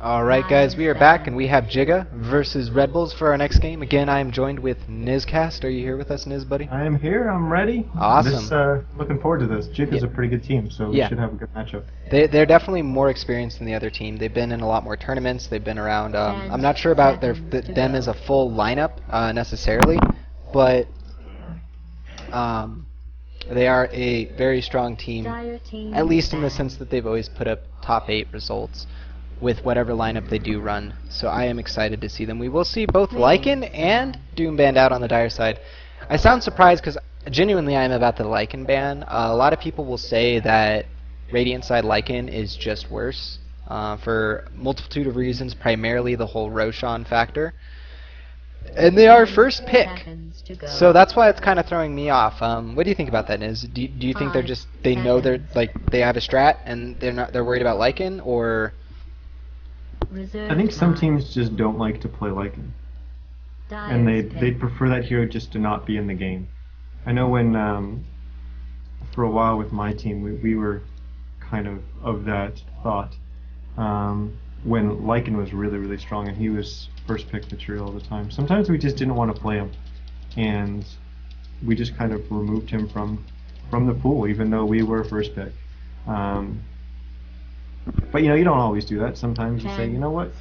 Alright guys, we are back and we have Jigga versus Red Bulls for our next game. Again, I am joined with Nizcast. Are you here with us, Niz, buddy? I am here, I'm ready. Awesome. Looking forward to this. Jigga's a pretty good team, so we should have a good matchup. They're definitely more experienced than the other team. They've been in a lot more tournaments. They've been around. I'm not sure about them as a full lineup necessarily, but they are a very strong team, at least in the sense that they've always put up top 8 results with whatever lineup they do run. So I am excited to see them. We will see both Lycan and Doom banned out on the Dire side. I sound surprised because genuinely I am about the Lycan ban. A lot of people will say that Radiant side Lycan is just worse for multitude of reasons, primarily the whole Roshan factor. And they are first pick, so that's why it's kind of throwing me off. What do you think about that, Niz? Do you think they know they have a strat and they're worried about Lycan, or? I think some teams just don't like to play Lycan, and they'd prefer that hero just to not be in the game. I know when for a while with my team we were kind of that thought when Lycan was really strong and he was first pick material all the time. Sometimes we just didn't want to play him, and we just kind of removed him from the pool, even though we were first pick. But you know, you don't always do that. Sometimes you say, you know what,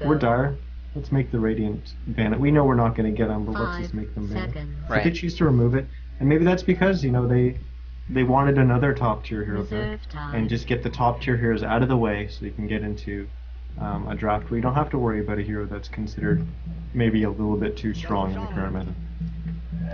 we're Dire, let's make the Radiant ban it. We know we're not going to get them, but let's just make them ban it. Right. So they choose to remove it, and maybe that's because, you know, they wanted another top tier hero pick, and just get the top tier heroes out of the way so you can get into a draft where you don't have to worry about a hero that's considered maybe a little bit too strong in the current meta.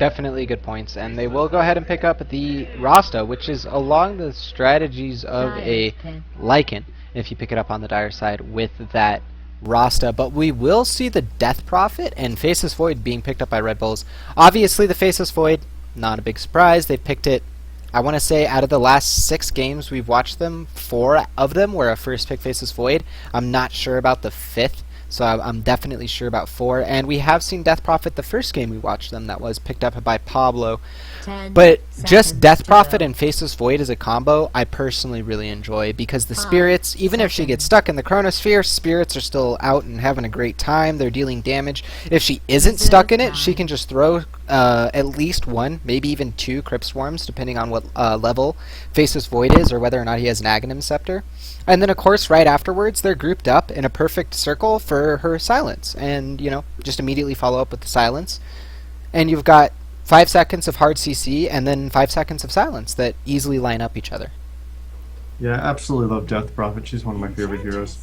Definitely good points, and they will go ahead and pick up the Rasta, which is along the strategies of a Lycan, if you pick it up on the Dire side with that Rasta. But we will see the Death Prophet and Faceless Void being picked up by Red Bulls. Obviously the Faceless Void, not a big surprise. They picked it, I want to say, out of the last 6 games we've watched them, 4 of them were a first pick Faceless Void. I'm not sure about the 5th. So I'm definitely sure about 4. And we have seen Death Prophet the first game we watched them that was picked up by Pablo. But just Death Prophet and Faceless Void as a combo, I personally really enjoy, because the spirits, even if she gets stuck in the Chronosphere, spirits are still out and having a great time. They're dealing damage. If she isn't stuck in it, she can just throw at least 1, maybe even 2 Crypt Swarms, depending on what level Faceless Void is or whether or not he has an Aghanim Scepter. And then, of course, right afterwards, they're grouped up in a perfect circle for her silence. And, you know, just immediately follow up with the silence. And you've got 5 seconds of hard CC and then 5 seconds of silence that easily line up each other. Yeah, absolutely love Death Prophet. She's one of my favorite heroes.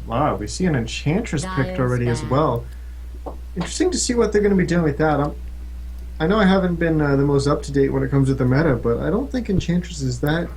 Wow, we see an Enchantress picked already as well. Interesting to see what they're going to be doing with that. I know I haven't been the most up-to-date when it comes to the meta, but I don't think Enchantress is that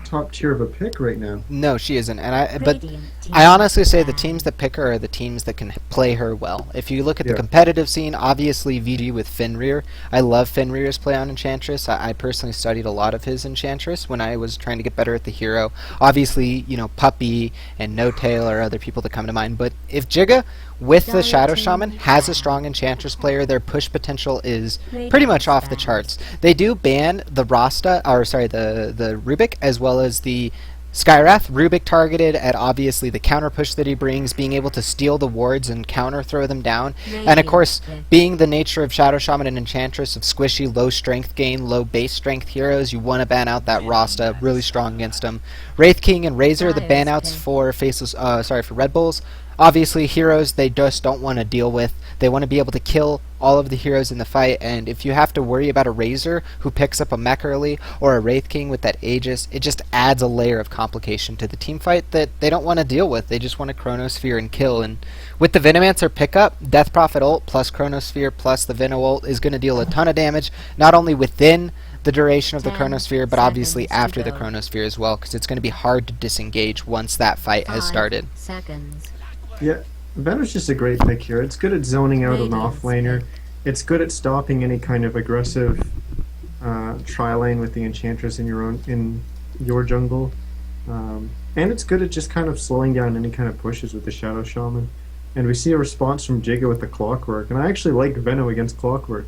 top tier of a pick right now. No, she isn't, but I honestly say the teams that pick her are the teams that can play her well. If you look at the competitive scene, obviously VG with Fenrir. I love Fenrir's play on Enchantress. I personally studied a lot of his Enchantress when I was trying to get better at the hero. Obviously, you know, Puppy and No Tail are other people that come to mind, but if Jigga with the Shadow Shaman has a strong Enchantress player, their push potential is pretty much off the charts. They do ban the Rasta, or sorry, the Rubik, as well as the Skywrath. Rubik targeted at obviously the counter push that he brings, being able to steal the wards and counter throw them down. And of course, being the nature of Shadow Shaman and Enchantress of squishy, low strength gain, low base strength heroes, you want to ban out that Rasta, really strong against them. Wraith King and Razor, the ban outs for for Red Bulls. Obviously, heroes they just don't want to deal with. They want to be able to kill all of the heroes in the fight, and if you have to worry about a Razor who picks up a mech early, or a Wraith King with that Aegis, it just adds a layer of complication to the team fight that they don't want to deal with. They just want to Chronosphere and kill, and with the Venomancer pickup, Death Prophet ult plus Chronosphere plus the Veno ult is going to deal a ton of damage, not only within the duration of the Chronosphere, but obviously after the Chronosphere as well, because it's going to be hard to disengage once that fight has started. Yeah, Veno's just a great pick here. It's good at zoning out an off-laner. It's good at stopping any kind of aggressive tri-lane with the Enchantress in your jungle. And it's good at just kind of slowing down any kind of pushes with the Shadow Shaman. And we see a response from Jigga with the Clockwork. And I actually like Veno against Clockwork.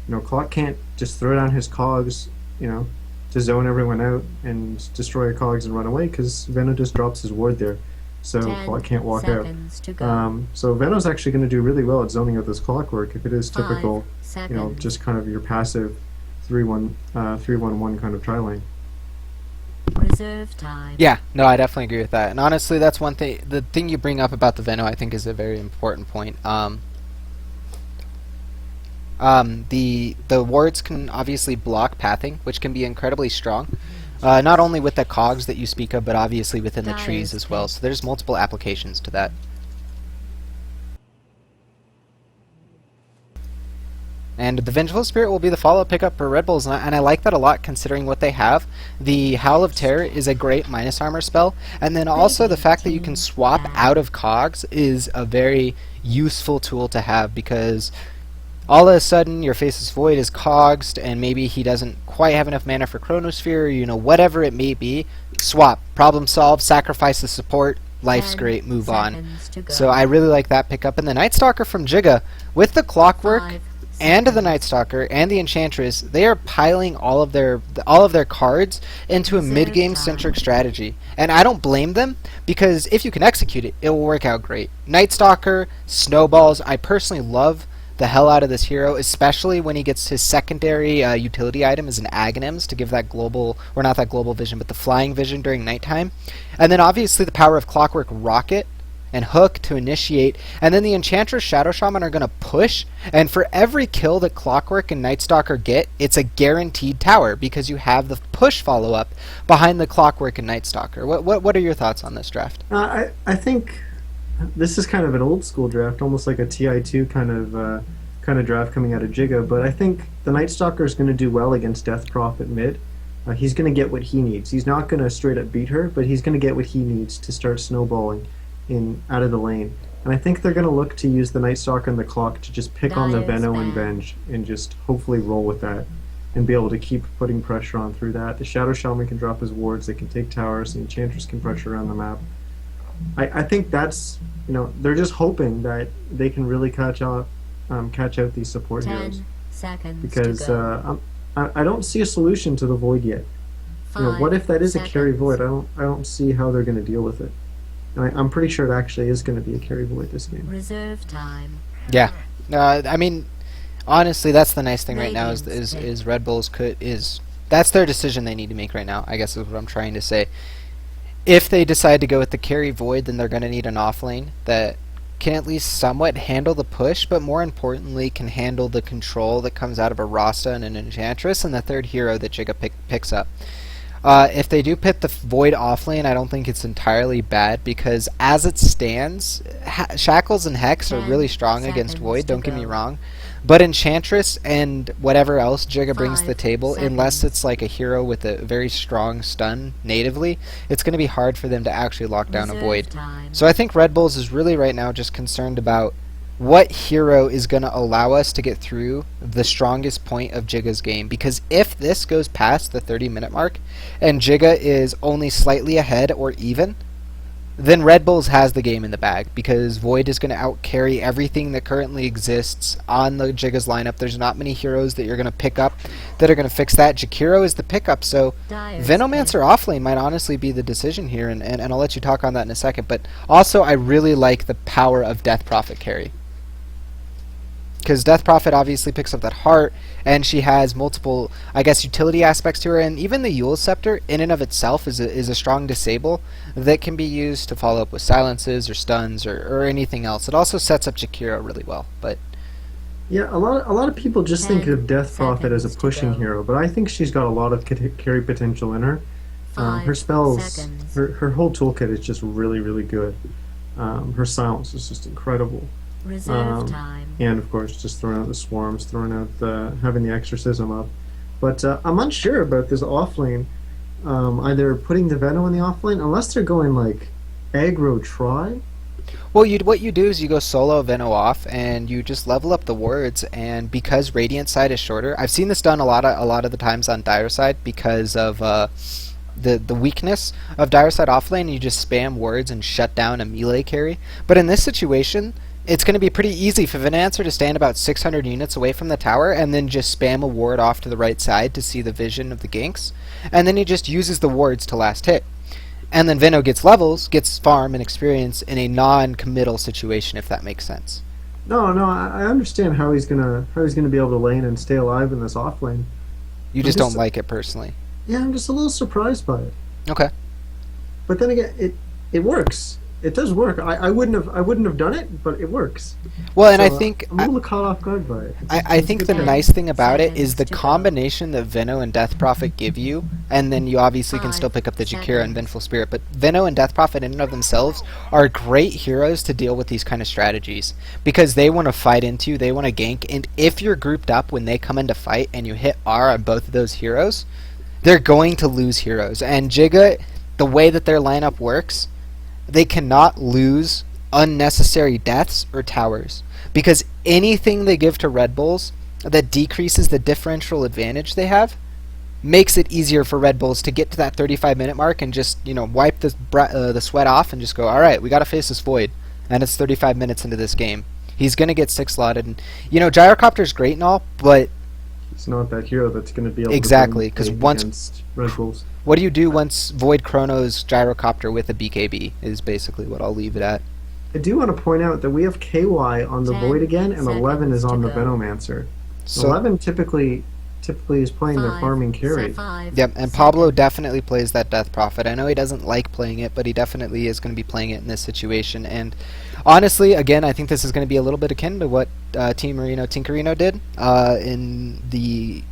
You know, Clock can't just throw down his cogs, you know, to zone everyone out and destroy your cogs and run away, because Veno just drops his ward there. so Clock can't walk out. So Venom's actually going to do really well at zoning out this Clockwork if it is typical, just kind of your passive 3-1-1 kind of tri lane. Reserve time. Yeah, no, I definitely agree with that. And honestly, that's one thing. The thing you bring up about the Veno, I think, is a very important point. The wards can obviously block pathing, which can be incredibly strong. Not only with the cogs that you speak of, but obviously within the trees as well. So there's multiple applications to that. And the Vengeful Spirit will be the follow-up pickup for Red Bullz, and I like that a lot considering what they have. The Howl of Terror is a great minus armor spell, and then also the fact that you can swap out of cogs is a very useful tool to have, because all of a sudden your Faceless Void is cogsed, and maybe he doesn't quite have enough mana for Chronosphere, or whatever it may be. Swap, problem solved, sacrifice the support, life's great, move on. So I really like that pickup. And the Night Stalker from Jigga, with the Clockwork and the Night Stalker and the Enchantress, they are piling all of their cards into a mid-game centric strategy. And I don't blame them, because if you can execute it, it will work out great. Night Stalker, Snowballs, I personally love the hell out of this hero, especially when he gets his secondary utility item as an Aghanims to give that global, or not that global vision, but the flying vision during nighttime. And then obviously the power of Clockwork Rocket and Hook to initiate, and then the Enchantress Shadow Shaman are going to push, and for every kill that Clockwork and Night Stalker get, it's a guaranteed tower, because you have the push follow-up behind the Clockwork and Night Stalker. What are your thoughts on this draft? I think this is kind of an old school draft, almost like a TI2 kind of draft coming out of Jigga, but I think the Night Stalker is going to do well against Death Prophet mid. He's going to get what he needs. He's not going to straight up beat her, but he's going to get what he needs to start snowballing out of the lane. And I think they're going to look to use the Night Stalker and the Clock to just pick on the Veno and Venge and just hopefully roll with that and be able to keep putting pressure on through that. The Shadow Shaman can drop his wards, they can take towers, the Enchantress can pressure around the map. I think that's, they're just hoping that they can really catch out these support heroes. Because I don't see a solution to the Void yet. What if that is a carry Void? I don't see how they're going to deal with it. I'm pretty sure it actually is going to be a carry Void this game. Reserve time. Yeah. I mean, honestly, that's the nice thing right now is Red Bullz that's their decision they need to make right now, I guess is what I'm trying to say. If they decide to go with the carry Void, then they're going to need an offlane that can at least somewhat handle the push, but more importantly can handle the control that comes out of a Rasta and an Enchantress and the third hero that Jigga picks up. If they do pit the Void offlane, I don't think it's entirely bad, because as it stands, Shackles and Hex are really strong against Void, don't get me wrong. But Enchantress and whatever else Jigga brings to the table, unless it's like a hero with a very strong stun natively, it's going to be hard for them to actually lock down a Void. So I think Red Bullz is really right now just concerned about what hero is going to allow us to get through the strongest point of Jigga's game. Because if this goes past the 30-minute mark, and Jigga is only slightly ahead or even, then Red Bullz has the game in the bag, because Void is going to outcarry everything that currently exists on the Jigga's lineup. There's not many heroes that you're going to pick up that are going to fix that. Jakiro is the pickup, so Venomancer offlane might honestly be the decision here, and I'll let you talk on that in a second. But also, I really like the power of Death Prophet carry, because Death Prophet obviously picks up that heart, and she has multiple, I guess, utility aspects to her, and even the Yule Scepter in and of itself is a strong disable that can be used to follow up with silences or stuns or anything else. It also sets up Jakiro really well. But yeah, a lot of people just think of Death Prophet as a pushing hero, but I think she's got a lot of carry potential in her. Her spells, her whole toolkit is just really, really good. Her silence is just incredible. Reserve time. And of course, just throwing out the swarms, throwing out having the exorcism up. But I'm unsure about this offlane. Either putting the Veno in the offlane, unless they're going like aggro try. Well, what you do is you go solo Veno off, and you just level up the wards. And because Radiant side is shorter, I've seen this done a lot of the times on Dire side because of the weakness of Dire side offlane. You just spam wards and shut down a melee carry. But in this situation, it's going to be pretty easy for Venancer to stand about 600 units away from the tower and then just spam a ward off to the right side to see the vision of the ganks. And then he just uses the wards to last hit. And then Veno gets levels, gets farm and experience in a non-committal situation, if that makes sense. No, I understand how he's gonna be able to lane and stay alive in this off lane. You just don't like it personally. Yeah, I'm just a little surprised by it. Okay. But then again, it works. It does work. I wouldn't have done it, but it works. Well, and So, I think I'm a little caught off guard by it. I think the nice thing about it is the combination that Veno and Death Prophet give you, and then you obviously can still pick up the Jakira and Vengeful Spirit, but Veno and Death Prophet in and of themselves are great heroes to deal with these kind of strategies, because they want to fight into you, they want to gank, and if you're grouped up when they come into fight and you hit R on both of those heroes, they're going to lose heroes. And Jigga, the way that their lineup works, they cannot lose unnecessary deaths or towers, because anything they give to Red Bulls that decreases the differential advantage they have makes it easier for Red Bulls to get to that 35-minute mark and just, you know, wipe the sweat off and just go, all right, we got to face this Void, and it's 35 minutes into this game. He's going to get 6-slotted, and you know, Gyrocopter's great and all, but it's not that hero that's going to be able exactly, to because once against Red Bulls. What do you do once Void Chronos Gyrocopter with a BKB is basically what I'll leave it at. I do want to point out that we have KY on the Void again, and 11 is on the Venomancer. So 11 typically is playing their farming carry. Yep, and Pablo definitely plays that Death Prophet. I know he doesn't like playing it, but he definitely is going to be playing it in this situation. And honestly, again, I think this is going to be a little bit akin to what Team Tinkerino did in the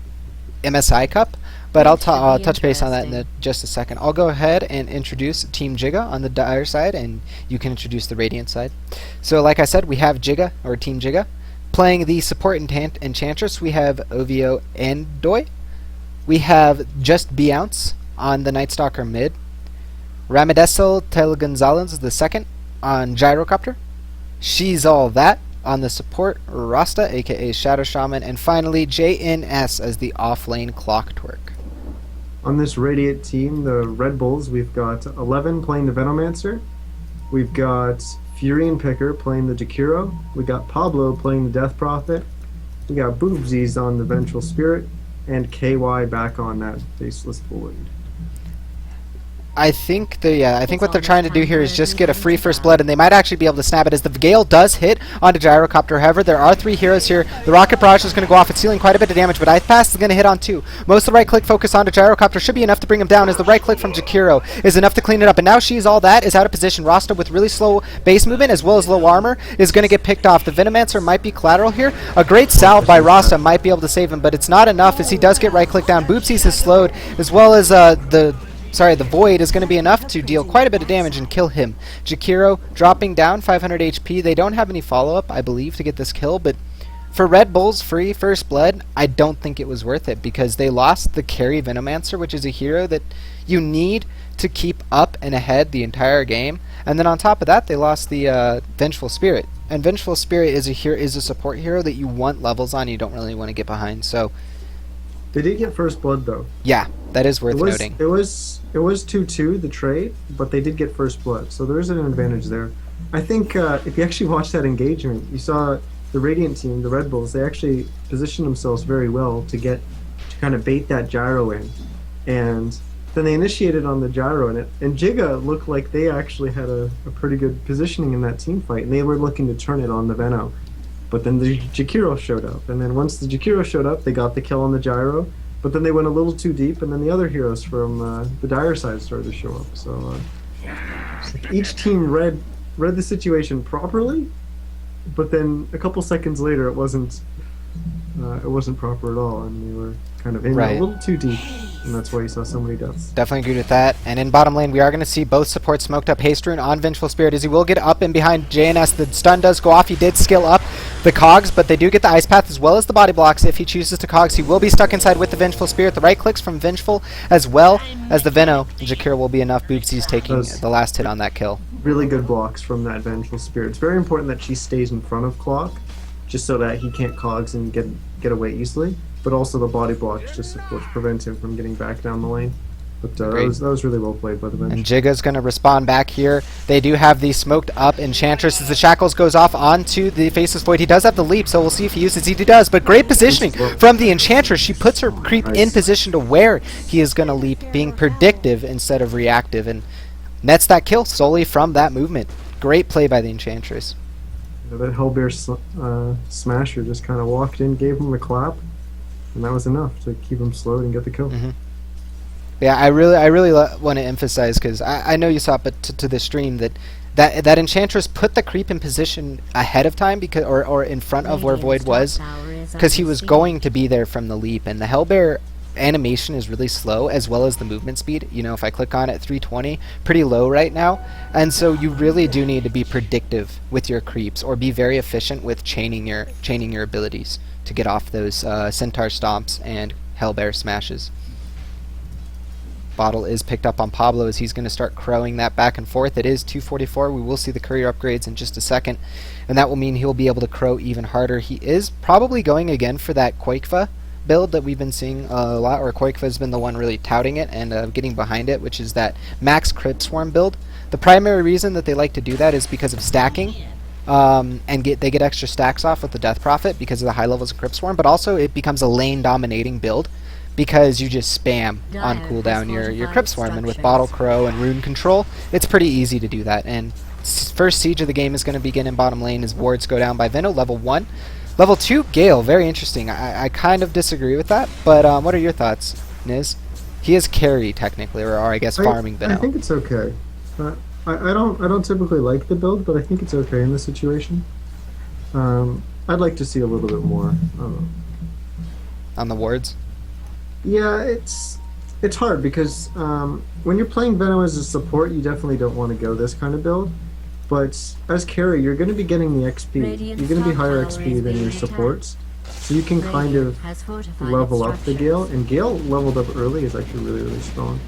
MSI Cup. But I'll touch base on that in just a second. I'll go ahead and introduce Team Jigga on the Dire side, and you can introduce the Radiant side. So like I said, we have Jigga, or Team Jigga. Playing the support Enchantress, we have Ovio and Doi. We have just Beyonce on the Night Stalker mid. Ramadesel Telegonzalez the second on Gyrocopter. She's All That on the support, Rasta, aka Shadow Shaman. And finally, JNS as the off-lane Clock Twerk. On this Radiant team, the Red Bulls, we've got 11 playing the Venomancer. We've got Fury and Picker playing the Jakiro. We got Pablo playing the Death Prophet. We got Boobsies on the Vengeful Spirit. And KY back on that Faceless Void. I think what they're trying to do here is just get a free first blood, and they might actually be able to snap it as the Gale does hit onto Gyrocopter. However, there are 3 heroes here. The Rocket Barrage is going to go off. It's dealing quite a bit of damage, but Ice Pass is going to hit on 2. Most of the right click focus onto Gyrocopter should be enough to bring him down, as the right click from Jakiro is enough to clean it up. And now She's All That is out of position. Rasta, with really slow base movement as well as low armor, is going to get picked off. The Venomancer might be collateral here. A great salve by Rasta might be able to save him, but it's not enough, as he does get right click down. Boopsies is slowed, as well as the Void is going to be enough to deal quite a bit of damage and kill him. Jakiro dropping down 500 HP. They don't have any follow-up, I believe, to get this kill, but for Red Bull's free first blood, I don't think it was worth it, because they lost the carry Venomancer, which is a hero that you need to keep up and ahead the entire game. And then on top of that, they lost the Vengeful Spirit. And Vengeful Spirit is a support hero that you want levels on, you don't really want to get behind. So they did get first blood though. Yeah, that is worth noting. It was 2-2 the trade, but they did get first blood, so there is an advantage there. I think if you actually watched that engagement, you saw the Radiant team, the Red Bulls, they actually positioned themselves very well to kind of bait that gyro in, and then they initiated on the gyro in it, and Jigga looked like they actually had a pretty good positioning in that team fight, and they were looking to turn it on the Veno. But then the Jakiro showed up, and then once the Jakiro showed up, they got the kill on the gyro, but then they went a little too deep, and then the other heroes from the Dire side started to show up. So each team read the situation properly, but then a couple seconds later, it wasn't proper at all, and they were kind of in a little too deep, and that's why you saw so many deaths. Definitely agree with that. And in bottom lane, we are going to see both supports smoked up. Haste Rune on Vengeful Spirit, as he will get up and behind JNS. The stun does go off. He did skill up the cogs, but they do get the Ice Path as well as the body blocks. If he chooses to cogs, he will be stuck inside with the Vengeful Spirit. The right clicks from Vengeful as well as the Veno. Jakir will be enough. Boopsies taking the last hit on that kill. Really good blocks from that Vengeful Spirit. It's very important that she stays in front of Clock, just so that he can't cogs and get away easily. But also the body blocks just, of course, prevent him from getting back down the lane. But that was really well played by the bench. And Jigga's going to respond back here. They do have the smoked up Enchantress as the Shackles goes off onto the Faceless Void. He does have the leap, so we'll see if he uses it. He does, but great positioning from the Enchantress. She puts her creep in position to where he is going to leap, being predictive instead of reactive. And nets that kill solely from that movement. Great play by the Enchantress. That Hellbear Smasher just kind of walked in, gave him the clap, and that was enough to keep him slowed and get the kill. Yeah, I really want to emphasize, because I know you saw it, but to the stream, that Enchantress put the creep in position ahead of time, because or in front of where Void was, because he was going to be there from the leap, and the Hellbear animation is really slow, as well as the movement speed. You know, if I click on it, 320, pretty low right now, and so you really do need to be predictive with your creeps, or be very efficient with chaining your abilities to get off those Centaur Stomps and Hellbear Smashes. Bottle is picked up on Pablo as he's going to start crowing that back and forth. It is 244. We will see the courier upgrades in just a second, and that will mean he'll be able to crow even harder. He is probably going again for that Quakefa build that we've been seeing a lot, or Quakefa's been the one really touting it and getting behind it, which is that max Crypt Swarm build. The primary reason that they like to do that is because of stacking, and they get extra stacks off with the Death Prophet because of the high levels of Crypt Swarm, but also it becomes a lane dominating build because you just spam on cooldown your Crypt Swarm, and with Bottle Crow and Rune Control, it's pretty easy to do that. And first siege of the game is going to begin in bottom lane as wards go down by Veno, level 1. Level 2, Gale, very interesting. I kind of disagree with that, but what are your thoughts, Niz? He is carry, technically, or I guess farming Veno. I think it's okay. I don't typically like the build, but I think it's okay in this situation. I'd like to see a little bit more. On the wards? Yeah, it's hard because when you're playing Veno as a support, you definitely don't want to go this kind of build. But as carry, you're going to be getting the XP. You're going to be higher XP than your supports. So you can kind of level up the Gale. And Gale leveled up early is actually really, really strong.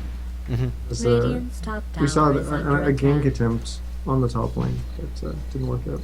We saw a gank attempt on the top lane, but didn't work out.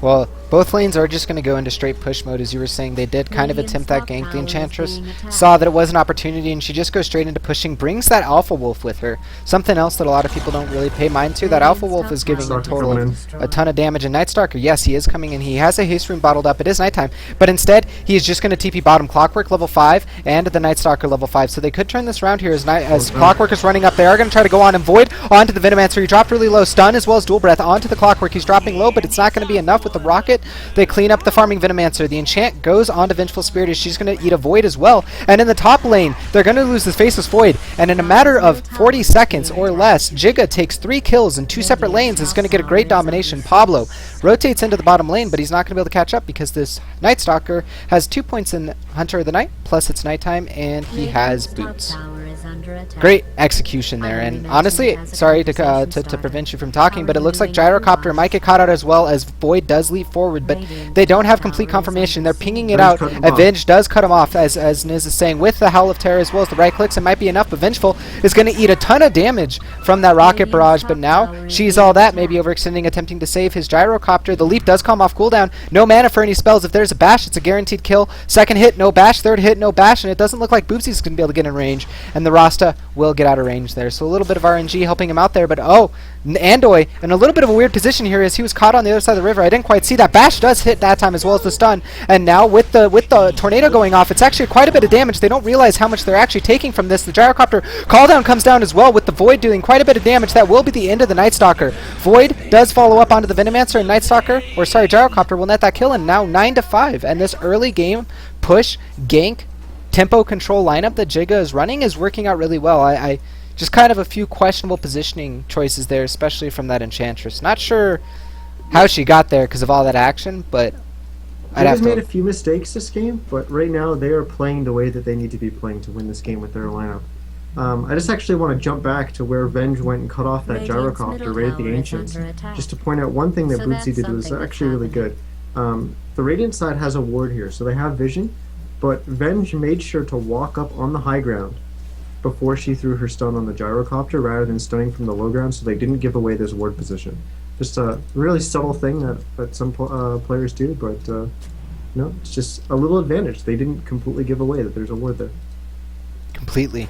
Well, both lanes are just going to go into straight push mode, as you were saying. They did kind of attempt that gank. The Enchantress saw that it was an opportunity, and she just goes straight into pushing, brings that Alpha Wolf with her. Something else that a lot of people don't really pay mind to. That Alpha Wolf is giving a total of a ton of damage. And Night Stalker, yes, he is coming in. He has a haste rune bottled up. It is nighttime. But instead, he is just going to TP bottom Clockwork level 5 and the Night Stalker level 5. So they could turn this around here as Clockwork is running up. They are going to try to go on and Void onto the Venomancer. He dropped really low. Stun as well as Dual Breath onto the Clockwork. He's dropping low, but it's not going to be enough with the Rocket. They clean up the farming Venomancer. The enchant goes onto Vengeful Spirit as she's going to eat a Void as well. And in the top lane, they're going to lose the Faceless Void. And in a matter of 40 seconds or less, Jigga takes 3 kills in 2 separate lanes. Is going to get a great domination. Pablo rotates into the bottom lane, but he's not going to be able to catch up because this Night Stalker has 2 points in Hunter of the Night, plus it's nighttime, and he has boots. Great execution there, and honestly, sorry to prevent you from talking, but it looks like Gyrocopter might get caught out as well, as Void does leap forward, but they don't have complete confirmation. They're pinging it out. Avenge does cut him off, as Niz is saying, with the Howl of Terror as well as the right clicks. It might be enough, but Vengeful is going to eat a ton of damage from that Rocket Barrage, but now she's all that, maybe overextending, attempting to save his Gyrocopter. The leap does come off cooldown. No mana for any spells. If there's a bash, it's a guaranteed kill. Second hit, no bash. Third hit, no bash, and it doesn't look like Boopsy's going to be able to get in range, and the Rasta will get out of range there. So a little bit of RNG helping him out there, but Andoy in a little bit of a weird position here as he was caught on the other side of the river. I didn't quite see that. Bash does hit that time as well as the stun, and now with the tornado going off, it's actually quite a bit of damage. They don't realize how much they're actually taking from this. The Gyrocopter call down comes down as well, with the Void doing quite a bit of damage. That will be the end of the Night Stalker. Void does follow up onto the Venomancer, and Night Stalker, or sorry, Gyrocopter will net that kill, and now 9-5. And this early game push, gank, tempo control lineup that Jigga is running is working out really well. I just kind of a few questionable positioning choices there, especially from that Enchantress. Not sure how she got there because of all that action, but I'd have to... made a few mistakes this game, but right now they are playing the way that they need to be playing to win this game with their lineup. I just actually want to jump back to where Venge went and cut off that Gyrocopter right at the Ancients, just to point out one thing that Bootsy did was actually really good. The Radiant side has a ward here, so they have vision, but Venge made sure to walk up on the high ground before she threw her stun on the Gyrocopter rather than stunning from the low ground, so they didn't give away this ward position. Just a really subtle thing that some players do, but no, it's just a little advantage. They didn't completely give away that there's a ward there. Completely.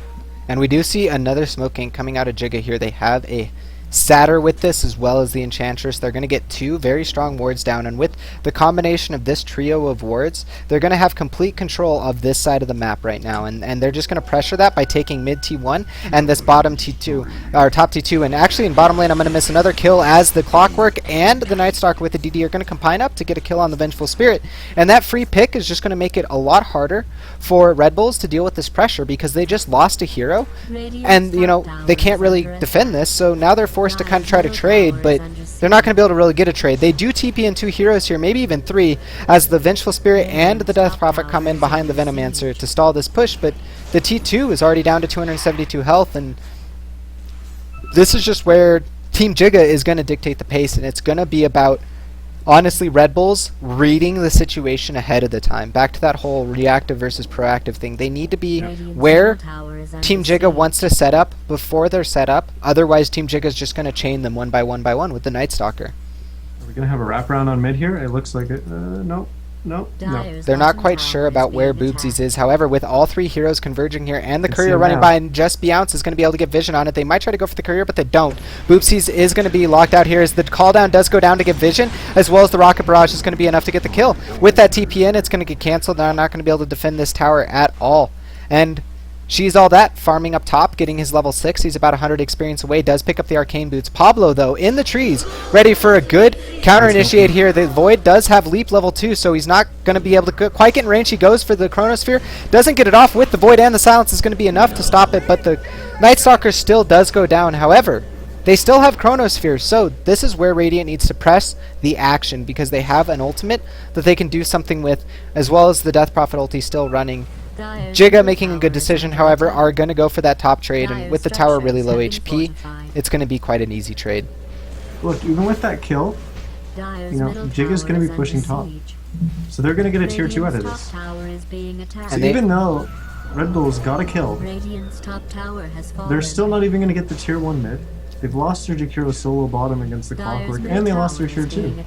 And we do see another smoke gank coming out of Jigga here. They have a Satyr with this, as well as the Enchantress. They're going to get 2 very strong wards down, and with the combination of this trio of wards, they're going to have complete control of this side of the map right now, and they're just going to pressure that by taking mid T1 and this bottom T2, or top T2, and actually in bottom lane I'm going to miss another kill as the Clockwork and the Night Stalker with the DD are going to combine up to get a kill on the Vengeful Spirit, and that free pick is just going to make it a lot harder for Red Bulls to deal with this pressure because they just lost a hero, and you know, they can't really defend this, so now they're forced to kind of try to trade, but they're not going to be able to really get a trade. They do TP in 2 heroes here, maybe even 3, as the Vengeful Spirit and the Death Prophet come in behind the Venomancer to stall this push, but the T2 is already down to 272 health, and this is just where Team Jigga is going to dictate the pace, and it's going to be about, honestly, Red Bulls reading the situation ahead of the time. Back to that whole reactive versus proactive thing. They need to be where Team Jigga wants to set up before they're set up. Otherwise, Team Jigga is just going to chain them one by one with the Night Stalker. Are we going to have a wraparound on mid here? It looks like it. No. They're not quite sure about where Bullz is. However, with all 3 heroes converging here and the courier running by, and just Beyonce is going to be able to get vision on it. They might try to go for the courier, but they don't. Bullz is going to be locked out here as the call down does go down to get vision, as well as the rocket barrage is going to be enough to get the kill. With that TP in, it's going to get cancelled. They're not going to be able to defend this tower at all. And She's all that, farming up top, getting his level 6. He's about 100 experience away, does pick up the arcane boots. Pablo, though, in the trees, ready for a good counter-initiate here. The Void does have leap level 2, so he's not going to be able to quite get in range. He goes for the Chronosphere, doesn't get it off with the Void, and the Silence is going to be enough to stop it, but the Night Stalker still does go down. However, they still have Chronosphere, so this is where Radiant needs to press the action, because they have an ultimate that they can do something with, as well as the Death Prophet ulti still running. Jigga, making a good decision, however, are going to go for that top trade, and with the tower really low HP, it's going to be quite an easy trade. Look, even with that kill, you know, Jigga's going to be pushing top. So they're going to get a tier 2 out of this. So even though Red Bull's got a kill, they're still not even going to get the tier 1 mid. They've lost their Jakiro solo bottom against the Clockwork, and they lost their tier 2.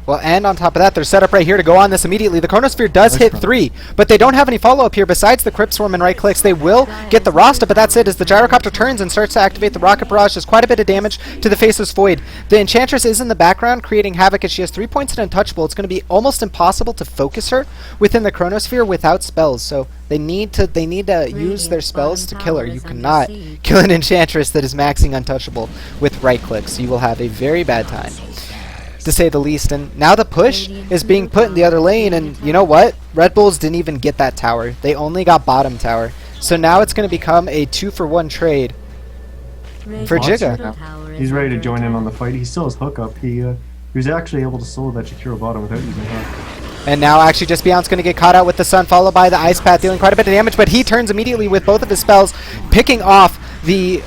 Well, and on top of that, they're set up right here to go on this immediately. The Chronosphere does hit 3, but they don't have any follow-up here besides the Crypt Swarm and right clicks. They will get the Rasta, but that's it. As the Gyrocopter turns and starts to activate the Rocket Barrage, there's quite a bit of damage to the Faceless Void. The Enchantress is in the background creating havoc as she has 3 points and Untouchable. It's going to be almost impossible to focus her within the Chronosphere without spells, so they need to use their spells to kill her. You cannot kill an Enchantress that is maxing Untouchable with right clicks. You will have a very bad time, to say the least. And now the push is being put in the other lane, and you know what? Red Bulls didn't even get that tower. They only got bottom tower. So now it's going to become a 2-for-1 trade for Jigga. He's ready to join in on the fight. He still has hookup. He was actually able to solo that Jakiro bottom without using hook. And now actually just Beyond's going to get caught out with the Sun, followed by the Ice Path, dealing quite a bit of damage, but he turns immediately with both of his spells, picking off the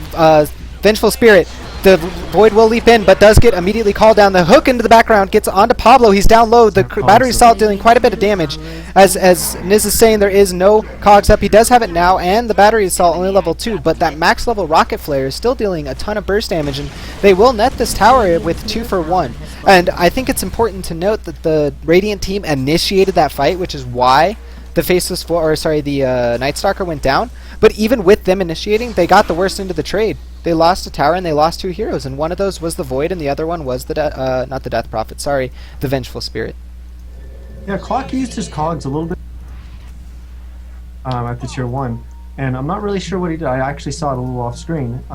Vengeful Spirit. The Void will leap in, but does get immediately called down. The hook into the background gets onto Pablo. He's down low. The Battery Assault dealing quite a bit of damage. As Niz is saying, there is no cogs up. He does have it now, and the Battery Assault only level 2, but that max level Rocket Flare is still dealing a ton of burst damage, and they will net this tower with 2-for-1. And I think it's important to note that the Radiant team initiated that fight, which is why the the Night Stalker went down. But even with them initiating, they got the worst into the trade. They lost a tower and they lost 2 heroes, and one of those was the Void, and the other one was the not the Death Prophet, sorry, the Vengeful Spirit. Yeah, Clock used his cogs a little bit at the tier 1, and I'm not really sure what he did. I actually saw it a little off screen, but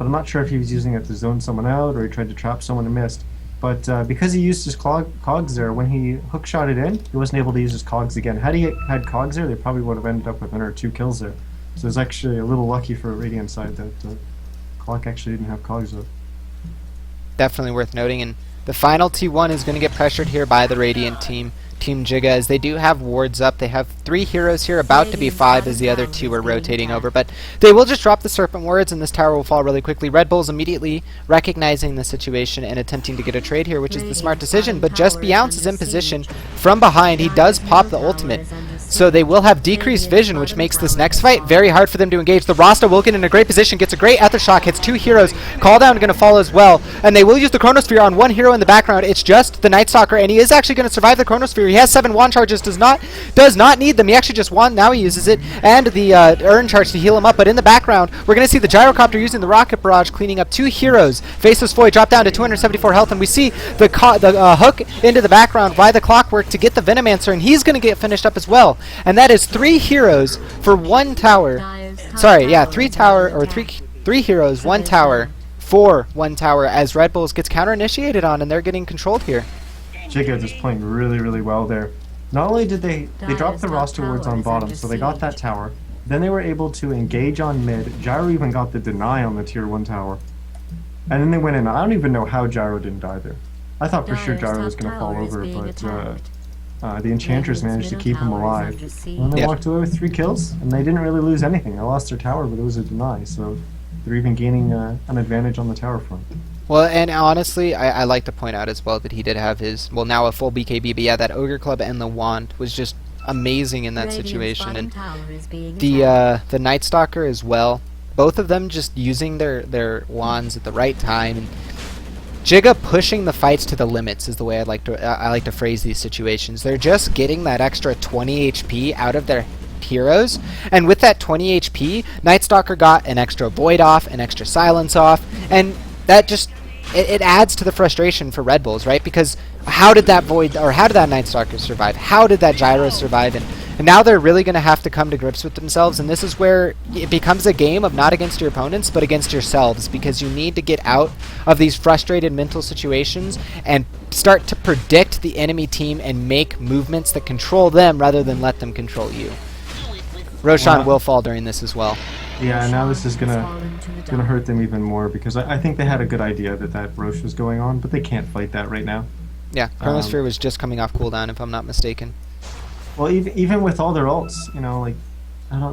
I'm not sure if he was using it to zone someone out or he tried to trap someone and missed. But because he used his cogs there, when he hook shot it in, he wasn't able to use his cogs again. Had he had cogs there, they probably would have ended up with 1 or 2 kills there. So it's actually a little lucky for Radiant side that Clock actually didn't have cogs up. Definitely worth noting, and the final T1 is going to get pressured here by the Radiant team, Team Jigga, as they do have wards up. They have 3 heroes here, about to be 5 as the other 2 are rotating over, but they will just drop the Serpent wards and this tower will fall really quickly. Red Bull's immediately recognizing the situation and attempting to get a trade here, which is the smart decision, but just Beyonce is in position from behind. He does pop the ultimate. So they will have decreased vision, which makes this next fight very hard for them to engage. The Rasta will get in a great position, gets a great aftershock, hits 2 heroes. Call down going to fall as well. And they will use the Chronosphere on 1 hero in the background. It's just the Night Stalker, and he is actually going to survive the Chronosphere. He has 7 wand charges, does not need them. He actually just won, now he uses it, and the Urn charge to heal him up. But in the background, we're going to see the Gyrocopter using the Rocket Barrage, cleaning up 2 heroes. Faceless Void drop down to 274 health, and we see the hook into the background by the Clockwork to get the Venomancer, and he's going to get finished up as well. And that is 3 heroes for 1 tower. Sorry, yeah, 3 heroes, 1 tower for 1 tower as Red Bullz gets counter-initiated on, and they're getting controlled here. Jigga is playing really, really well there. Not only did they drop the roster wards on bottom, so they got that tower, then they were able to engage on mid. Gyro even got the deny on the tier 1 tower. And then they went in. I don't even know how Gyro didn't die there. I thought for sure Gyro was going to fall over, but the Enchantress managed to keep him alive. And they walked away with 3 kills, and they didn't really lose anything. They lost their tower, but it was a deny, so they're even gaining an advantage on the tower front. Well, and honestly, I like to point out as well that he did have his, well, now a full BKB, but yeah, that Ogre Club and the Wand was just amazing in that situation. And the Night Stalker as well, both of them just using their wands at the right time. And Jigga pushing the fights to the limits is the way I like to phrase these situations. They're just getting that extra 20 HP out of their heroes, and with that 20 HP, Night Stalker got an extra Void off, an extra Silence off, and that just it adds to the frustration for Red Bullz, right? Because how did that Void, or how did that Night Stalker survive? How did that Gyro survive? And now they're really going to have to come to grips with themselves, and this is where it becomes a game of not against your opponents, but against yourselves, because you need to get out of these frustrated mental situations and start to predict the enemy team and make movements that control them rather than let them control you. Roshan will fall during this as well. Yeah, now this is gonna hurt them even more, because I think they had a good idea that Roche was going on, but they can't fight that right now. Yeah, Chronosphere was just coming off cooldown, if I'm not mistaken. Well, even with all their ults, you know, like,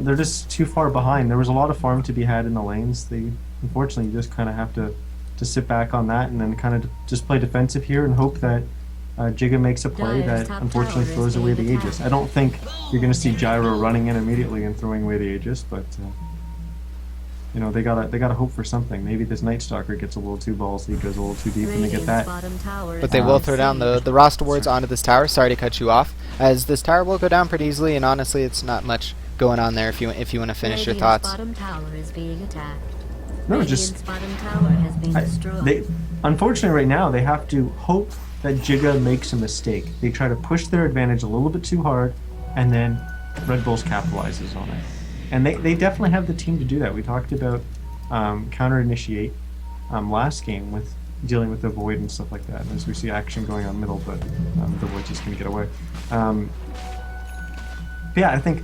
they're just too far behind. There was a lot of farm to be had in the lanes. They unfortunately just kind of have to sit back on that and then kind of just play defensive here and hope that Jigga makes a play that unfortunately throws away the Aegis. I don't think you're going to see Gyro running in immediately and throwing away the Aegis, but you know, they gotta hope for something. Maybe this Night Stalker gets a little too ballsy, goes a little too deep, and they get that. But they will throw down the roster wards onto this tower. Sorry to cut you off, as this tower will go down pretty easily, and honestly, it's not much going on there if you want to finish your thoughts. No, just unfortunately right now they have to hope that Jigga makes a mistake. They try to push their advantage a little bit too hard, and then Red Bullz capitalizes on it. And they definitely have the team to do that. We talked about counter-initiate last game with dealing with the Void and stuff like that. And as we see action going on middle, but the Void just can get away. But yeah, I think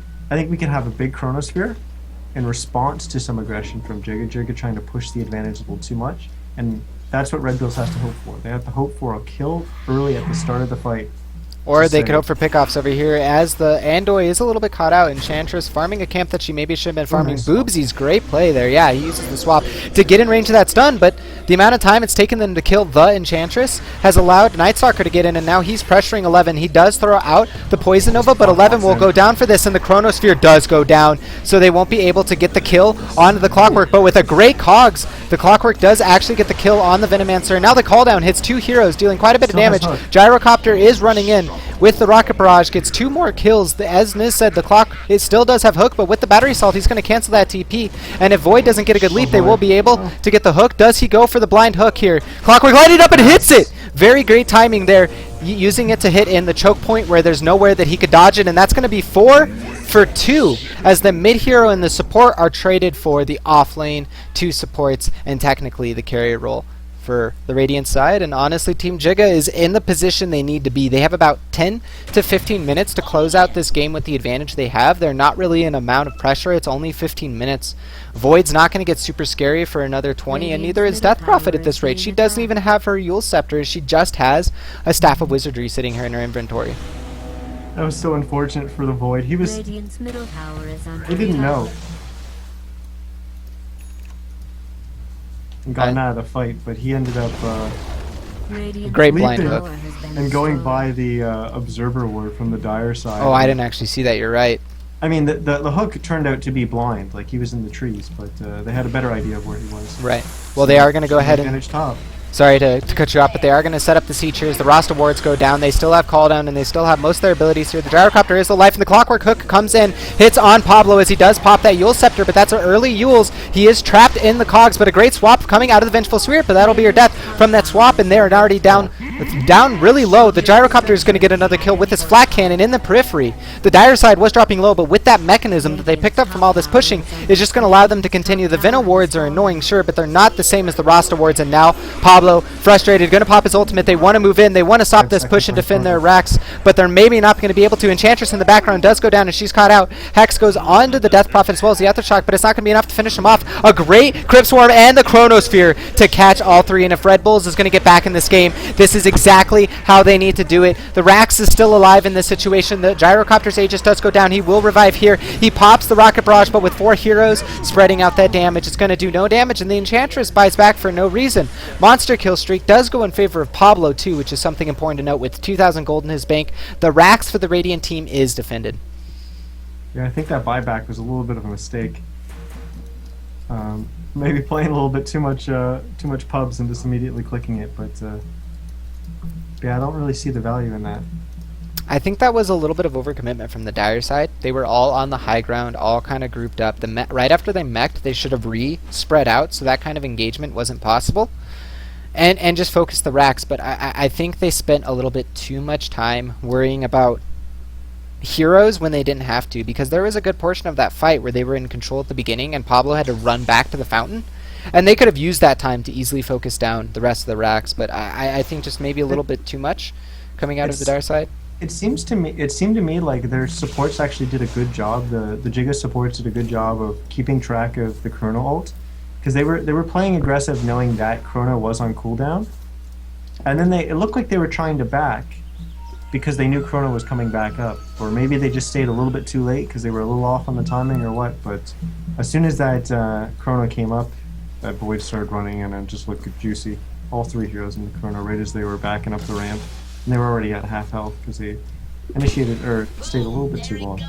we can have a big Chronosphere in response to some aggression from Jigga. Jigga trying to push the advantage a little too much, and that's what Red Bullz has to hope for. They have to hope for a kill early at the start of the fight. Or they could hope for pickoffs over here, as the Andoy is a little bit caught out. Enchantress farming a camp that she maybe should have been farming. Boobsy's great play there. Yeah, he uses the swap to get in range of that stun, but the amount of time it's taken them to kill the Enchantress has allowed Night Stalker to get in, and now he's pressuring 11. He does throw out the Poison Nova, but 11 will go down for this, and the Chronosphere does go down, so they won't be able to get the kill onto the Clockwork. But with a great Cogs, the Clockwork does actually get the kill on the Venomancer, and now the Call Down hits 2 heroes, dealing quite a bit of damage. Gyrocopter is running in with the Rocket Barrage, gets 2 more kills. As Niz said, the clock, it still does have hook, but with the Battery Assault, he's going to cancel that TP. And if Void doesn't get a good leap, they will be able to get the hook. Does he go for the blind hook here? Clockwork lighted up and hits it! Very great timing there, using it to hit in the choke point where there's nowhere that he could dodge it, and that's going to be 4 for 2, as the mid hero and the support are traded for the off lane, 2 supports, and technically the carrier role for the Radiant side. And honestly, Team Jigga is in the position they need to be. They have about 10 to 15 minutes to close out this game with the advantage they have. They're not really an amount of pressure. It's only 15 minutes. Void's not going to get super scary for another 20, and neither is Death Prophet at this rate. She doesn't even have her Yule Scepter. She just has a Staff of Wizardry sitting here in her inventory. That was so unfortunate for the Void. He didn't know. And gotten out of the fight, but he ended up Radiant Great blind tower hook. has been And going destroyed. by the observer ward from the Dire side. Oh, I didn't actually see that. You're right. I mean, the hook turned out to be blind, like he was in the trees, but they had a better idea of where he was. Right. Well, they are going to go ahead and... Advantage top. Sorry to cut you off, but they are going to set up the Seachers. The Rasta wards go down. They still have call down, and they still have most of their abilities here. The Gyrocopter is the life, and the Clockwork Hook comes in, hits on Pablo as he does pop that Yule Scepter, but that's an early Yule's. He is trapped in the cogs, but a great swap coming out of the Vengeful Spirit, but that'll be your death from that swap, and they're already down really low. The Gyrocopter is going to get another kill with his flat cannon in the periphery. The Dire side was dropping low, but with that mechanism that they picked up from all this pushing, is just going to allow them to continue. The Venom wards are annoying, sure, but they're not the same as the Rasta wards, and now Pablo, frustrated, going to pop his ultimate. They want to move in. They want to stop this push and defend their racks, but they're maybe not going to be able to. Enchantress in the background does go down, and she's caught out. Hex goes onto the Death Prophet as well as the Aftershock, but it's not going to be enough to finish him off. A great Crypt Swarm and the Chronosphere to catch all three, and if Red Bullz is going to get back in this game, this is exactly how they need to do it. The Rax is still alive in this situation. The Gyrocopter's Aegis does go down. He will revive here. He pops the Rocket Barrage, but with 4 heroes spreading out that damage, it's going to do no damage, and the Enchantress buys back for no reason. Monster kill streak does go in favor of Pablo too, which is something important to note. With 2,000 gold in his bank, the Rax for the Radiant team is defended. Yeah, I think that buyback was a little bit of a mistake. Maybe playing a little bit too much pubs and just immediately clicking it, but yeah, I don't really see the value in that. I think that was a little bit of overcommitment from the Dire side. They were all on the high ground, all kind of grouped up. Right after they mech'd, they should have spread out, so that kind of engagement wasn't possible. And just focus the racks, but I think they spent a little bit too much time worrying about heroes when they didn't have to, because there was a good portion of that fight where they were in control at the beginning and Pablo had to run back to the fountain, and they could have used that time to easily focus down the rest of the racks, but I think just maybe a little bit too much coming out of the Dire side. It seemed to me like their supports actually did a good job. The Jigga supports did a good job of keeping track of the Chrono ult, because they were playing aggressive knowing that Chrono was on cooldown, and then it looked like they were trying to back because they knew Chrono was coming back up, or maybe they just stayed a little bit too late because they were a little off on the timing or what. But as soon as that Chrono came up, that Void started running and it just looked juicy. All 3 heroes in the Chrono right as they were backing up the ramp, and they were already at half health because they initiated or stayed a little bit too long.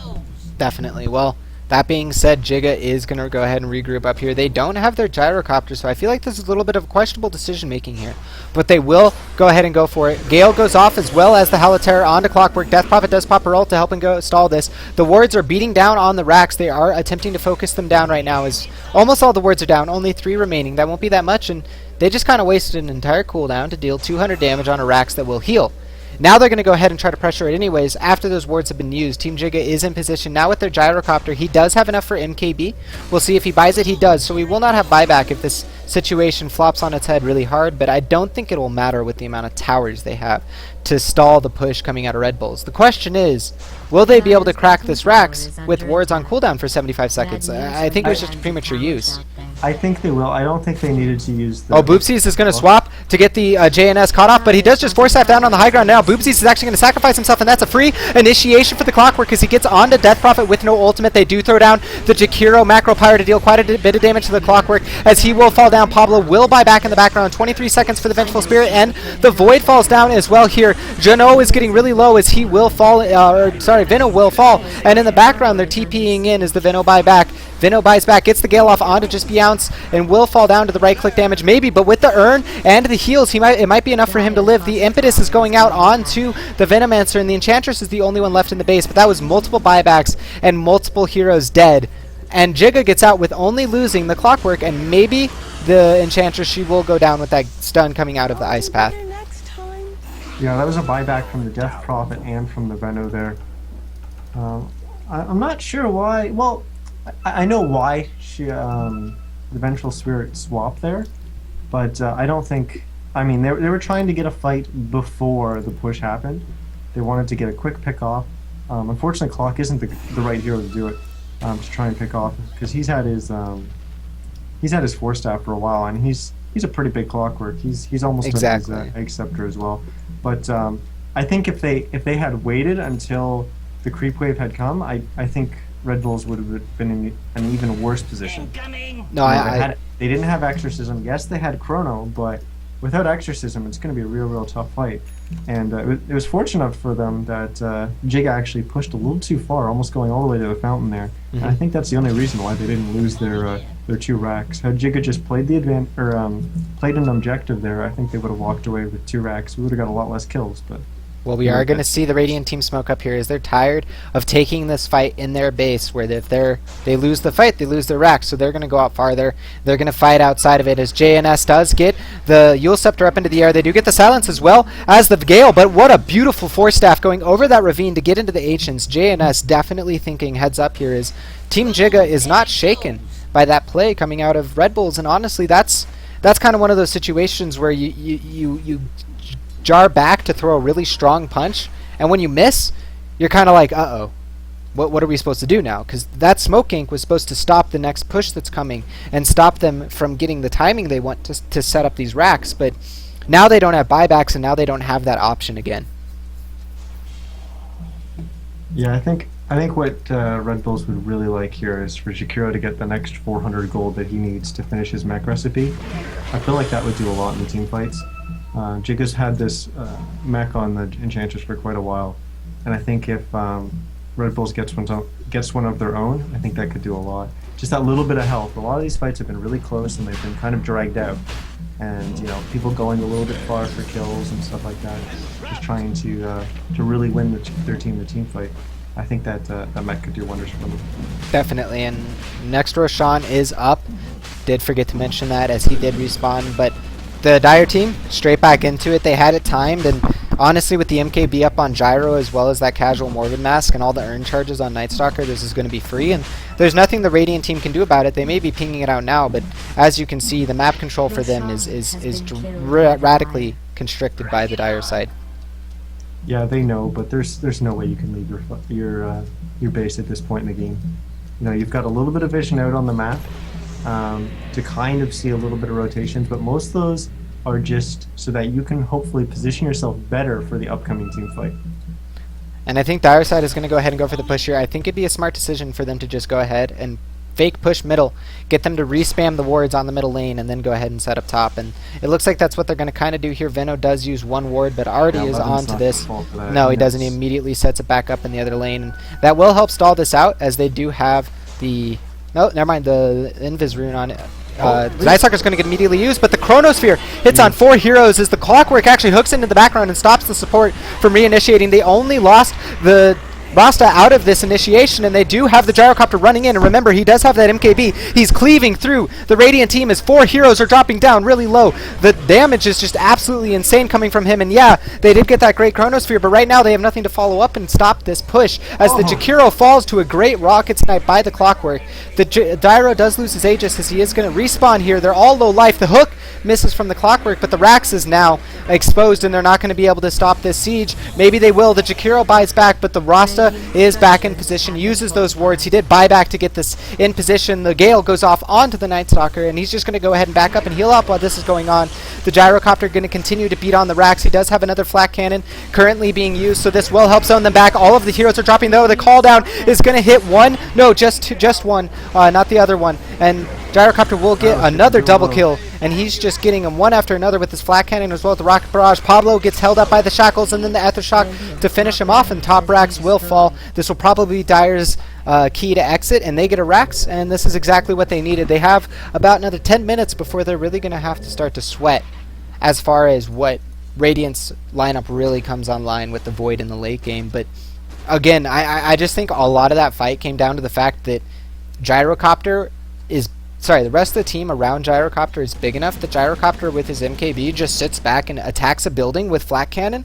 Definitely. Well, that being said, Jigga is going to go ahead and regroup up here. They don't have their Gyrocopter, so I feel like this is a little bit of questionable decision-making here. But they will go ahead and go for it. Gale goes off as well as the Haliterra onto Clockwork. Death Prophet does pop her ult to help and go stall this. The wards are beating down on the racks. They are attempting to focus them down right now, as almost all the wards are down. Only 3 remaining. That won't be that much, and they just kind of wasted an entire cooldown to deal 200 damage on a Rax that will heal. Now they're going to go ahead and try to pressure it anyways after those wards have been used. Team Jigga is in position now with their Gyrocopter. He does have enough for MKB. We'll see if he buys it. He does, so he will not have buyback if this situation flops on its head really hard, but I don't think it will matter with the amount of towers they have to stall the push coming out of Red Bullz. The question is, will they be able to crack this Rax with wards on cooldown for 75 seconds? I think it was just premature use. I think they will. I don't think they needed to use the... Oh, Boopsies is going to swap to get the JNS caught off, but he does just force that down on the high ground now. Boopsies is actually going to sacrifice himself, and that's a free initiation for the Clockwork as he gets onto Death Prophet with no ultimate. They do throw down the Jakiro Macro Pyre to deal quite a bit of damage to the Clockwork as he will fall down. Pablo will buy back in the background. 23 seconds for the Vengeful Spirit, and the Void falls down as well here. Jano is getting really low as he will fall, Veno will fall, and in the background they're TPing in as the Veno buy back. Veno buys back, gets the Gale off onto just Beyonce, and will fall down to the right click damage maybe, but with the Urn and the heals, it might be enough for him to live. The Impetus is going out onto the Venomancer, and the Enchantress is the only one left in the base, but that was multiple buybacks and multiple heroes dead. And Jigga gets out with only losing the Clockwork, and maybe the Enchantress, she will go down with that stun coming out of the Ice Path. Yeah, that was a buyback from the Death Prophet and from the Veno there. I'm not sure why. Well, I know why the Vengeful Spirit swapped there, but I don't think... I mean, they were trying to get a fight before the push happened. They wanted to get a quick pick off. Unfortunately, Clock isn't the right hero to do it, to try and pick off, because he's had his 4-staff for a while, and he's a pretty big Clockwork. He's almost exactly done his Egg Scepter as well. But I think if they had waited until the creep wave had come, I think Red Bullz would have been in an even worse position. No, they didn't have Exorcism. Yes, they had Chrono, but without Exorcism, it's going to be a real tough fight. And it was fortunate for them that Jigga actually pushed a little too far, almost going all the way to the fountain there. And I think that's the only reason why they didn't lose their 2 racks. Had Jigga just played the played an objective there, I think they would have walked away with 2 racks. We would have got a lot less kills, but. Well, we are going to see the Radiant team smoke up here as they're tired of taking this fight in their base, where if they lose the fight, they lose their racks, so they're going to go out farther. They're going to fight outside of it as JNS does get the Yule Scepter up into the air. They do get the silence as well as the Gale, but what a beautiful Force Staff going over that ravine to get into the Ancients. JNS definitely thinking heads up here is Team Jigga is not shaken by that play coming out of Red Bulls, and honestly, that's kind of one of those situations where you jar back to throw a really strong punch, and when you miss, you're kind of like, uh-oh, what are we supposed to do now? Because that smoke ink was supposed to stop the next push that's coming and stop them from getting the timing they want to set up these racks, but now they don't have buybacks, and now they don't have that option again. Yeah, I think what Red Bulls would really like here is for Jakiro to get the next 400 gold that he needs to finish his mech recipe. I feel like that would do a lot in the team fights. Jigga's had this mech on the Enchantress for quite a while, and I think if Red Bulls gets one of their own, I think that could do a lot. Just that little bit of health. A lot of these fights have been really close, and they've been kind of dragged out. And people going a little bit far for kills and stuff like that, just trying to really win their team fight. I think that mech could do wonders for them. Definitely, and next Roshan is up. Did forget to mention that as he did respawn, but the Dire team, straight back into it. They had it timed, and honestly, with the MKB up on Gyro as well as that casual Morbid Mask and all the earn charges on Night Stalker, this is going to be free, and there's nothing the Radiant team can do about it. They may be pinging it out now, but as you can see, the map control for them is radically constricted by the Dire side. Yeah, they know, but there's no way you can leave your base at this point in the game. You've got a little bit of vision out on the map to kind of see a little bit of rotations, but most of those are just so that you can hopefully position yourself better for the upcoming team fight. And I think Dire side is going to go ahead and go for the push here. I think it'd be a smart decision for them to just go ahead and fake push middle, get them to respam the wards on the middle lane, and then go ahead and set up top. And it looks like that's what they're going to kind of do here. Veno does use 1 ward, but already is on to this. No, he doesn't. He immediately sets it back up in the other lane. And that will help stall this out, as they do have the... No, never mind, the Invis rune on it. The Night Stalker's going to get immediately used, but the Chronosphere hits on 4 heroes as the Clockwork actually hooks into the background and stops the support from reinitiating. They only lost the Rasta out of this initiation, and they do have the Gyrocopter running in, and remember, he does have that MKB. He's cleaving through the Radiant team as 4 heroes are dropping down really low. The damage is just absolutely insane coming from him, and yeah, they did get that great Chronosphere, but right now they have nothing to follow up and stop this push as the Jakiro falls to a great rocket snipe by the Clockwork. The Dyro does lose his Aegis as he is going to respawn here. They're all low life. The hook misses from the Clockwork, but the Rax is now exposed, and they're not going to be able to stop this siege. Maybe they will. The Jakiro buys back, but the Rasta is back in position, uses those wards. He did buy back to get this in position. The Gale goes off onto the Night Stalker, and he's just going to go ahead and back up and heal up while this is going on. The Gyrocopter going to continue to beat on the Rax. He does have another flak cannon currently being used, so this will help zone them back. All of the heroes are dropping, though. The call down is going to hit one. No, just one, not the other one. And Gyrocopter will get another double kill, and he's just getting them one after another with his flak cannon as well as the rocket barrage. Pablo gets held up by the shackles and then the ether shock to finish him off, and top Rax will fall. This will probably be Dire's key to exit, and they get a Rax, and this is exactly what they needed. They have about another 10 minutes before they're really going to have to start to sweat as far as what Radiant's lineup really comes online with the Void in the late game. But again, I just think a lot of that fight came down to the fact that Gyrocopter is... Sorry, the rest of the team around Gyrocopter is big enough that Gyrocopter with his MKB just sits back and attacks a building with flak cannon,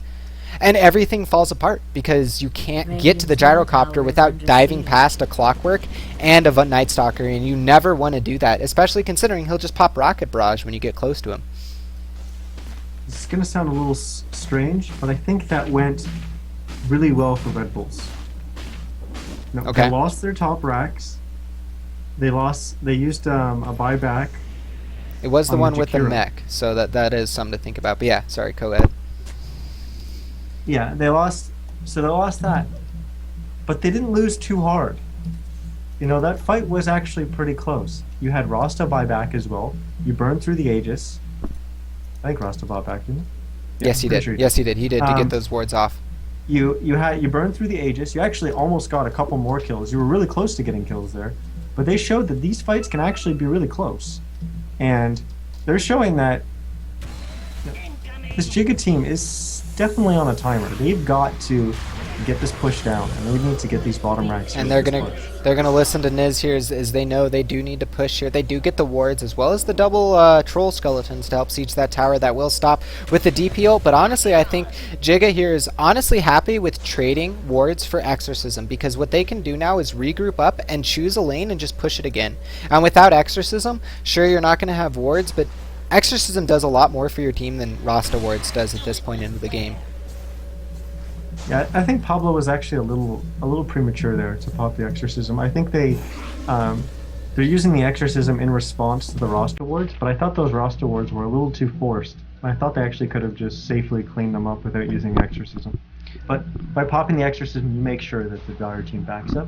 and everything falls apart because you can't get to the Gyrocopter without diving past a Clockwork and a Night Stalker, and you never want to do that, especially considering he'll just pop rocket barrage when you get close to him. It's going to sound a little strange, but I think that went really well for Red Bulls. They lost their top racks. They used a buyback. It was the one with the mech, so that is something to think about. But yeah, sorry, go ahead. Yeah, they lost that. But they didn't lose too hard. That fight was actually pretty close. You had Rasta buyback as well. You burned through the Aegis. I think Rasta bought back, didn't he? Yes, he did. Sure Yes, he did. He did to get those wards off. You burned through the Aegis. You actually almost got a couple more kills. You were really close to getting kills there, but they showed that these fights can actually be really close, and they're showing that this Jigga team is definitely on a timer. They've got to get this push down, and they need to get these bottom ranks. And they're gonna listen to Niz here as they know they do need to push here. They do get the wards as well as the double troll skeletons to help siege that tower. That will stop with the DP ult. But honestly, I think Jigga here is honestly happy with trading wards for exorcism, because what they can do now is regroup up and choose a lane and just push it again. And without exorcism, sure, you're not gonna have wards, but exorcism does a lot more for your team than Rasta wards does at this point into the game. Yeah, I think Pablo was actually a little premature there to pop the exorcism. I think they're using the exorcism in response to the roster wards, but I thought those roster wards were a little too forced. I thought they actually could have just safely cleaned them up without using exorcism. But by popping the exorcism, you make sure that the Dire team backs up.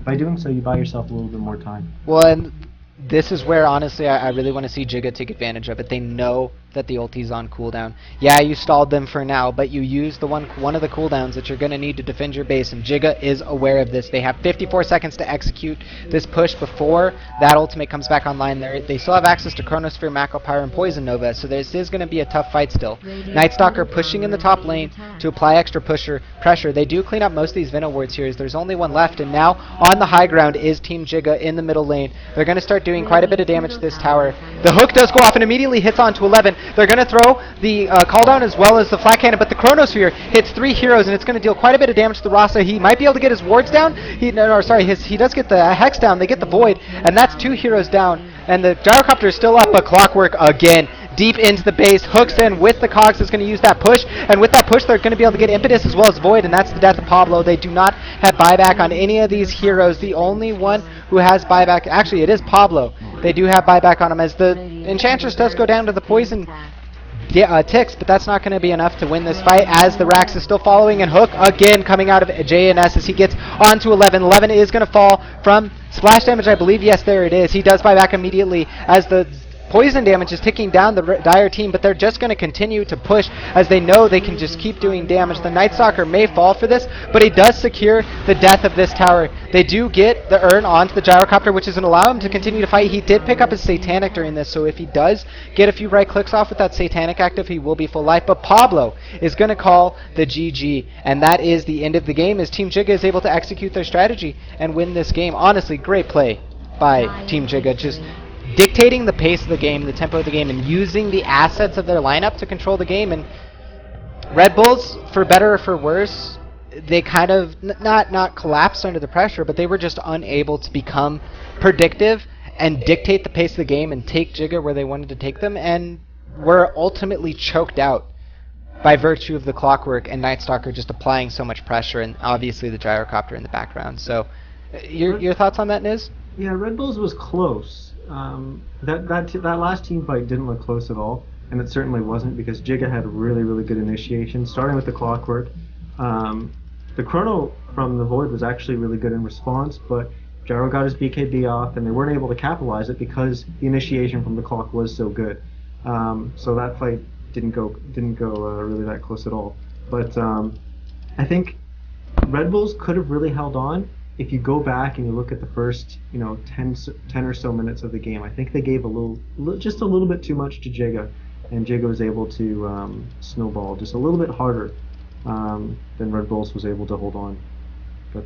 By doing so, you buy yourself a little bit more time. Well, and this is where, honestly, I really want to see Jigga take advantage of it. They know that the ulti's on cooldown. Yeah, you stalled them for now, but you used one of the cooldowns that you're going to need to defend your base, and Jigga is aware of this. They have 54 seconds to execute this push before that ultimate comes back online. They still have access to Chronosphere, Macropyre, and Poison Nova, so this is going to be a tough fight still. Nightstalker pushing in the top lane to apply extra pressure. They do clean up most of these Venom wards here, as there's only one left, and now on the high ground is Team Jigga in the middle lane. They're going to start doing quite a bit of damage to this tower. The hook does go off and immediately hits onto 11. They're going to throw the call down as well as the flat cannon, but the Chronosphere hits 3 heroes, and it's going to deal quite a bit of damage to the Rasta. He might be able to get his wards down. He does get the Hex down. They get the Void, and that's 2 heroes down. And the Gyrocopter is still up, but Clockwork again deep into the base, hooks in with the Cogs, is going to use that push, and with that push they're going to be able to get Impetus as well as Void, and that's the death of Pablo. They do not have buyback on any of these heroes. The only one who has buyback, actually it is Pablo. They do have buyback on him, as the Enchantress does go down to the poison ticks, but that's not going to be enough to win this fight, as the Rax is still following, and Hook again coming out of JNS as he gets onto 11. 11 is going to fall from splash damage, I believe. Yes, there it is. He does buy back immediately as the poison damage is ticking down the Dire team, but they're just going to continue to push as they know they can just keep doing damage. The Nightstalker may fall for this, but he does secure the death of this tower. They do get the urn onto the Gyrocopter, which is going to allow him to continue to fight. He did pick up his Satanic during this, so if he does get a few right clicks off with that Satanic active, he will be full life. But Pablo is going to call the GG, and that is the end of the game, as Team Jigga is able to execute their strategy and win this game. Honestly, great play by Team Jigga, just dictating the pace of the game, the tempo of the game, and using the assets of their lineup to control the game. And Red Bulls, for better or for worse, they kind of not collapsed under the pressure, but they were just unable to become predictive and dictate the pace of the game and take Jigga where they wanted to take them, and were ultimately choked out by virtue of the Clockwork and Nightstalker just applying so much pressure, and obviously the Gyrocopter in the background. So your thoughts on that, Niz? Yeah, Red Bulls was close. That last team fight didn't look close at all, and it certainly wasn't, because Jigga had really good initiation, starting with the Clockwork. The Chrono from the Void was actually really good in response, but Gyro got his BKB off, and they weren't able to capitalize it because the initiation from the Clock was so good. So that fight didn't go really that close at all. But I think Red Bulls could have really held on. If you go back and you look at the first, 10 or so minutes of the game, I think they gave just a little bit too much to Jigga, and Jigga was able to snowball just a little bit harder than Red Bulls was able to hold on. But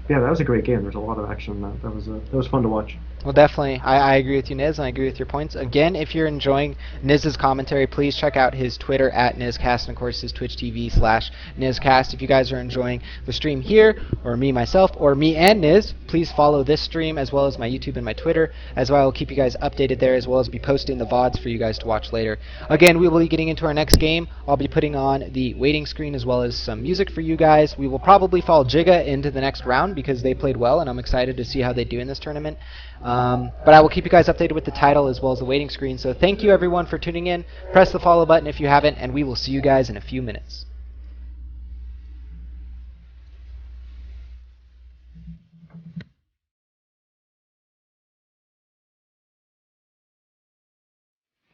yeah, that was a great game. There's a lot of action in that. That was fun to watch. Well, definitely. I agree with you, Niz, and I agree with your points. Again, if you're enjoying Niz's commentary, please check out his Twitter @NizCast, and of course his Twitch TV/NizCast. If you guys are enjoying the stream here, or me myself, or me and Niz, please follow this stream as well as my YouTube and my Twitter, as well. I'll keep you guys updated there, as well as be posting the VODs for you guys to watch later. Again, we will be getting into our next game. I'll be putting on the waiting screen as well as some music for you guys. We will probably follow Jigga into the next round because they played well, and I'm excited to see how they do in this tournament. But I will keep you guys updated with the title as well as the waiting screen. So thank you everyone for tuning in. Press the follow button if you haven't, and we will see you guys in a few minutes.